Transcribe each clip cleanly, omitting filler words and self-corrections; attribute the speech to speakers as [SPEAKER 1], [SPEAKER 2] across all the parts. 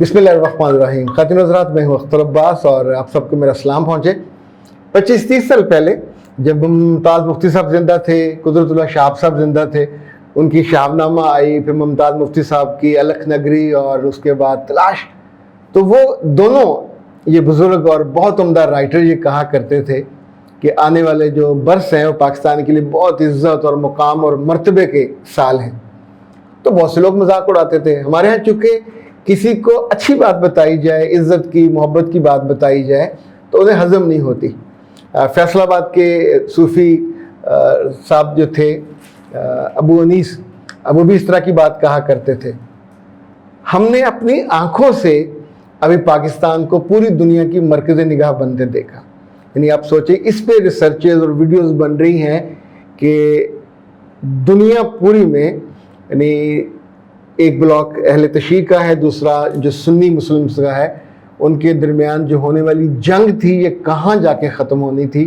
[SPEAKER 1] बिस्मिल्लाहिर्रहमानिर्रहीम। खातिन हज़रात, मैं हूँ अख्तर अब्बास और आप सबको मेरा सलाम पहुँचे। 25-30 साल पहले जब मुमताज़ मुफ्ती साहब ज़िंदा थे, कुदरतुल्लाह शाह साहब ज़िंदा थे, उनकी शाहनामा आई, फिर मुमताज़ मुफ्ती साहब की अलख नगरी और उसके बाद तलाश, तो वो दोनों ये बुज़ुर्ग और बहुत उम्दा राइटर ये कहा करते थे कि आने वाले जो बरस हैं वो पाकिस्तान के लिए बहुत इज़्ज़त और मुकाम और मर्तबे के साल हैं। तो बहुत से लोग मजाक उड़ाते थे। हमारे यहाँ चूँकि किसी को अच्छी बात बताई जाए, इज़्ज़त की मोहब्बत की बात बताई जाए, तो उन्हें हज़म नहीं होती। फैसलाबाद के सूफ़ी साहब जो थे अबू अनीस, अब भी इस तरह की बात कहा करते थे। हमने अपनी आँखों से अभी पाकिस्तान को पूरी दुनिया की मरकज़ निगाह बनते देखा। यानी आप सोचिए, इस पे रिसर्चेज और वीडियोस बन रही हैं कि दुनिया पूरी में, यानी एक ब्लॉक अहले तशय्युअ का है, दूसरा जो सुन्नी मुस्लिम्स का है, उनके दरमियान जो होने वाली जंग थी ये कहाँ जाके ख़त्म होनी थी।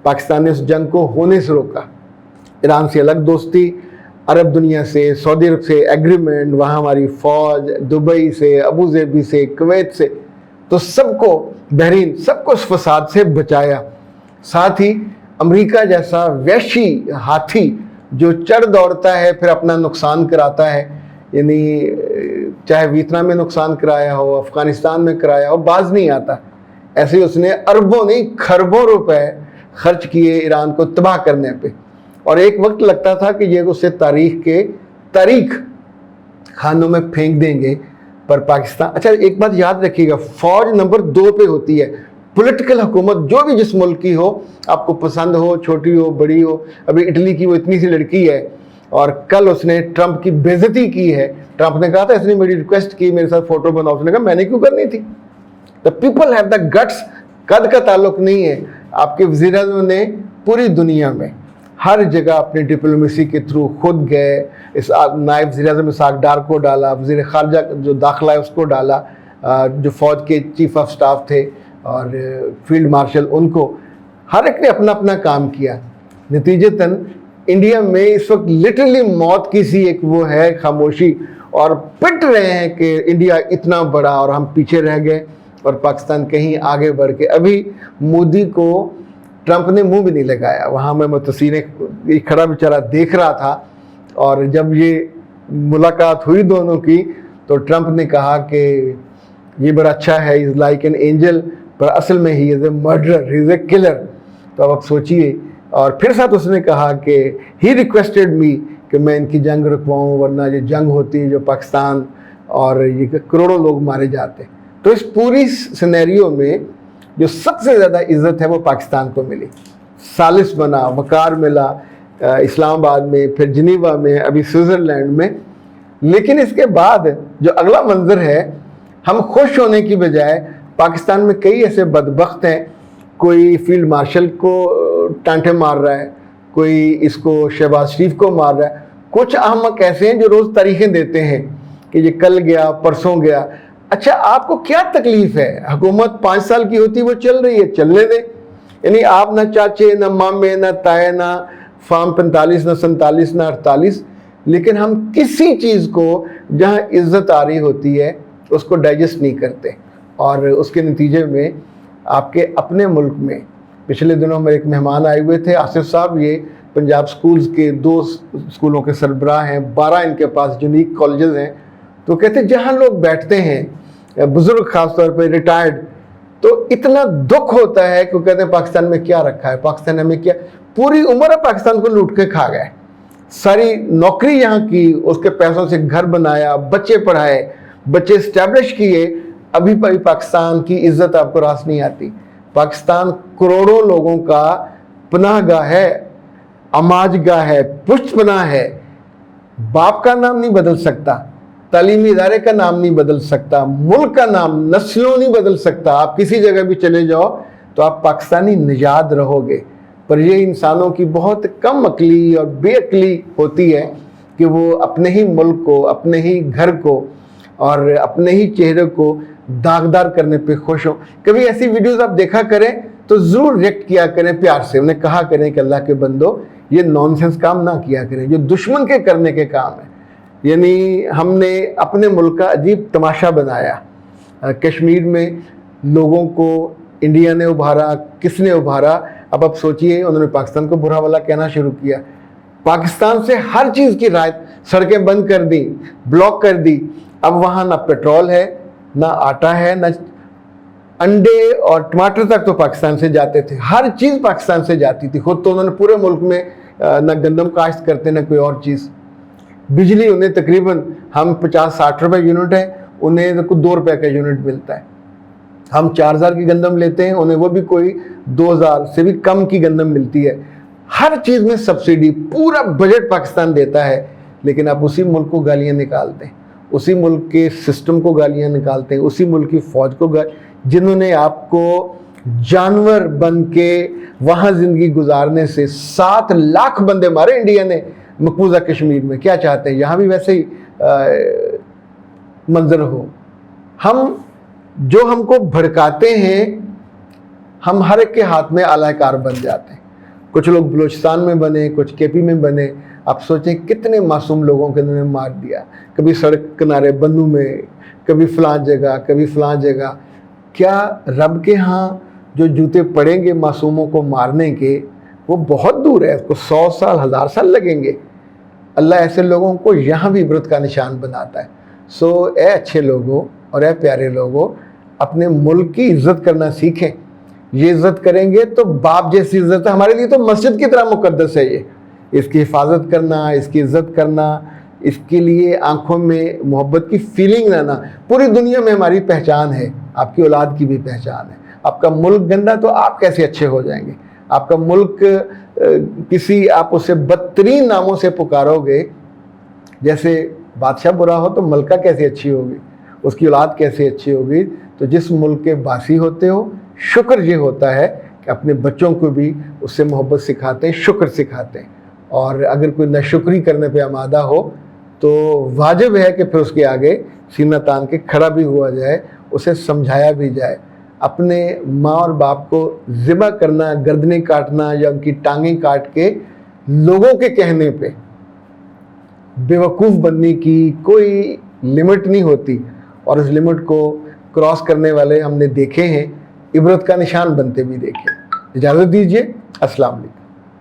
[SPEAKER 1] पाकिस्तान ने उस जंग को होने से रोका। ईरान से अलग दोस्ती, अरब दुनिया से, सऊदी अरब से एग्रीमेंट, वहाँ हमारी फ़ौज, दुबई से, अबू धाबी से, कुवैत से, तो सबको, बहरीन, सबको उस फसाद से बचाया। साथ ही अमेरिका जैसा वैशी हाथी जो चढ़ दौड़ता है फिर अपना नुकसान कराता है, यानी चाहे वियतनाम में नुकसान कराया हो, अफ़गानिस्तान में कराया हो, बाज नहीं आता। ऐसे ही उसने अरबों नहीं खरबों रुपए खर्च किए ईरान को तबाह करने पे, और एक वक्त लगता था कि ये उसे तारीख खानों में फेंक देंगे। पर पाकिस्तान, अच्छा एक बात याद रखिएगा, फ़ौज नंबर 2 पे होती है। पॉलिटिकल हुकूमत जो भी जिस मुल्क की हो, आपको पसंद हो, छोटी हो, बड़ी हो, अभी इटली की वो इतनी सी लड़की है और कल उसने ट्रंप की बेइज्जती की है। ट्रंप ने कहा था, इसने मेरी रिक्वेस्ट की मेरे साथ फ़ोटो बनाओ, उसने कहा मैंने क्यों करनी थी। The people have the guts. कद का ताल्लुक नहीं है। आपके वज़ीर-ए-आज़म ने पूरी दुनिया में हर जगह अपनी डिप्लोमेसी के थ्रू खुद गए। इस नायब वज़ीर-ए-आज़म इसाक डार को डाला, वज़ीर ख़ारजा जो दाखिला है उसको डाला, जो फ़ौज के चीफ ऑफ स्टाफ थे और फील्ड मार्शल, उनको हर एक ने अपना अपना काम किया। नतीजतन इंडिया में इस वक्त लिटरली मौत की सी एक वो है खामोशी, और पिट रहे हैं कि इंडिया इतना बड़ा और हम पीछे रह गए और पाकिस्तान कहीं आगे बढ़ के। अभी मोदी को ट्रंप ने मुंह भी नहीं लगाया। वहाँ मैं मुतसीने खड़ा बेचारा देख रहा था, और जब ये मुलाकात हुई दोनों की तो ट्रंप ने कहा कि ये बड़ा अच्छा है, इज़ लाइक एन एंजल, पर असल में he is a murderer, he is a killer. तो अब आप सोचिए। और फिर साथ उसने कहा कि ही रिक्वेस्टेड मी कि मैं इनकी जंग रुकवाऊँ, वरना ये जंग होती है जो पाकिस्तान और ये करोड़ों लोग मारे जाते। तो इस पूरी सिनेरियो में जो सबसे ज़्यादा इज़्ज़त है वो पाकिस्तान को मिली। सालिस बना, वक़ार मिला इस्लामाबाद में, फिर जिनीवा में, अभी स्विट्ज़रलैंड में। लेकिन इसके बाद जो अगला मंजर है, हम खुश होने की बजाय पाकिस्तान में कई ऐसे बदबख्त हैं, कोई फील्ड मार्शल को टांटे मार रहा है, कोई इसको शहबाज शरीफ को मार रहा है। कुछ अहमक ऐसे हैं जो रोज़ तारीखें देते हैं कि ये कल गया, परसों गया। अच्छा, आपको क्या तकलीफ है? हुकूमत 5 साल की होती, वो चल रही है, चलने दें। यानी आप ना चाचे, ना मामे, ना ताए, ना फार्म 45, ना 47, ना 48, लेकिन हम किसी चीज़ को जहाँ इज्जत आ रही होती है उसको डाइजेस्ट नहीं करते, और उसके नतीजे में आपके अपने मुल्क में पिछले दिनों मेरे एक मेहमान आए हुए थे, आसिफ साहब। ये पंजाब स्कूल्स के 2 स्कूलों के सरबराह हैं, 12 इनके पास यूनिक कॉलेजेस हैं। तो कहते जहाँ लोग बैठते हैं, बुज़ुर्ग ख़ास तौर पे, रिटायर्ड, तो इतना दुख होता है कि कहते हैं पाकिस्तान में क्या रखा है, पाकिस्तान में क्या, पूरी उम्र पाकिस्तान को लूट के खा गए। सारी नौकरी यहाँ की, उसके पैसों से घर बनाया, बच्चे पढ़ाए, बच्चे इस्टेब्लिश किए, अभी पाकिस्तान की इज़्ज़त आपको रास नहीं आती। पाकिस्तान करोड़ों लोगों का पनाहगाह है, अमाजगाह है, पुष्टपनाह है। बाप का नाम नहीं बदल सकता, तालीमी इदारे का नाम नहीं बदल सकता, मुल्क का नाम नस्लों नहीं बदल सकता। आप किसी जगह भी चले जाओ तो आप पाकिस्तानी निजात रहोगे। पर ये इंसानों की बहुत कम अक्ली और बेअक्ली होती है कि वो अपने ही मुल्क को, अपने ही घर को और अपने ही चेहरे को दागदार करने पे खुश हो। कभी ऐसी वीडियोस आप देखा करें तो ज़रूर रिएक्ट किया करें प्यार से, उन्हें कहा करें कि अल्लाह के बंदो ये नॉनसेंस काम ना किया करें जो दुश्मन के करने के काम है। यानी हमने अपने मुल्क का अजीब तमाशा बनाया کشمیر میں لوگوں کو انڈیا نے ابھارا، کس نے ابھارا؟ اب آپ سوچئے، انہوں نے پاکستان کو برا بھلا کہنا شروع کیا، پاکستان سے ہر چیز کی رعایت، سڑکیں بند کر دی، بلاک کر دی، اب وہاں نہ پیٹرول ہے، نہ آٹا ہے، نہ انڈے اور ٹماٹر تک تو پاکستان سے جاتے تھے، ہر چیز پاکستان سے جاتی تھی، خود تو انہوں نے پورے ملک میں نہ گندم کاشت کرتے نہ کوئی اور چیز، بجلی انہیں تقریباً ہم 50-60 روپے یونٹ ہے، انہیں 2 روپے کا یونٹ ملتا ہے، ہم 4000 کی گندم لیتے ہیں، انہیں وہ بھی کوئی 2000 سے بھی کم کی گندم ملتی ہے، ہر چیز میں سبسڈی، پورا بجٹ پاکستان دیتا ہے، لیکن آپ اسی ملک کو گالیاں نکالتے ہیں، اسی ملک کے سسٹم کو گالیاں نکالتے ہیں، اسی ملک کی فوج کو جنہوں نے آپ کو جانور بن کے وہاں زندگی گزارنے سے 7 لاکھ بندے مارے انڈیا نے مقبوضہ کشمیر میں، کیا چاہتے ہیں یہاں بھی ویسے ہی منظر ہو؟ ہم کو بھڑکاتے ہیں، ہم ہر ایک کے ہاتھ میں اعلی کار بن جاتے ہیں، کچھ لوگ بلوچستان میں بنے، کچھ کے پی میں بنے، آپ سوچیں کتنے معصوم لوگوں کے انہوں نے مار دیا، کبھی سڑک کنارے بندوں میں، کبھی فلاں جگہ، کبھی فلاں جگہ۔ کیا رب کے ہاں جو جوتے پڑیں گے معصوموں کو مارنے کے وہ بہت دور ہے، اس کو 100 سال 1000 سال لگیں گے؟ اللہ ایسے لوگوں کو یہاں بھی عبرت کا نشان بناتا ہے۔ سو اے اچھے لوگوں اور اے پیارے لوگوں، اپنے ملک کی عزت کرنا سیکھیں، یہ عزت کریں گے تو باپ جیسی عزت ہے، ہمارے لیے تو مسجد کی طرح مقدس ہے، یہ اس کی حفاظت کرنا، اس کی عزت کرنا، اس کے لیے آنکھوں میں محبت کی فیلنگ لانا، پوری دنیا میں ہماری پہچان ہے، آپ کی اولاد کی بھی پہچان ہے۔ آپ کا ملک گندا تو آپ کیسے اچھے ہو جائیں گے؟ آپ کا ملک آپ اسے بدترین ناموں سے پکارو گے، جیسے بادشاہ برا ہو تو ملکہ کیسے اچھی ہوگی، اس کی اولاد کیسے اچھی ہوگی؟ تو جس ملک کے باسی ہوتے ہو، شکر یہ ہوتا ہے کہ اپنے بچوں کو بھی اس سے محبت سکھاتے ہیں، شکر سکھاتے ہیں، اور اگر کوئی ناشکری کرنے پہ آمادہ ہو تو واجب ہے کہ پھر اس کے آگے سینہ تان کے کھڑا بھی ہوا جائے، اسے سمجھایا بھی جائے۔ اپنے ماں اور باپ کو ذبح کرنا، گردنیں کاٹنا یا ان کی ٹانگیں کاٹ کے لوگوں کے کہنے پہ بیوقوف بننے کی کوئی لمٹ نہیں ہوتی، اور اس لمٹ کو کراس کرنے والے ہم نے دیکھے ہیں، عبرت کا نشان بنتے بھی دیکھے۔ اجازت دیجیے، السلام علیکم۔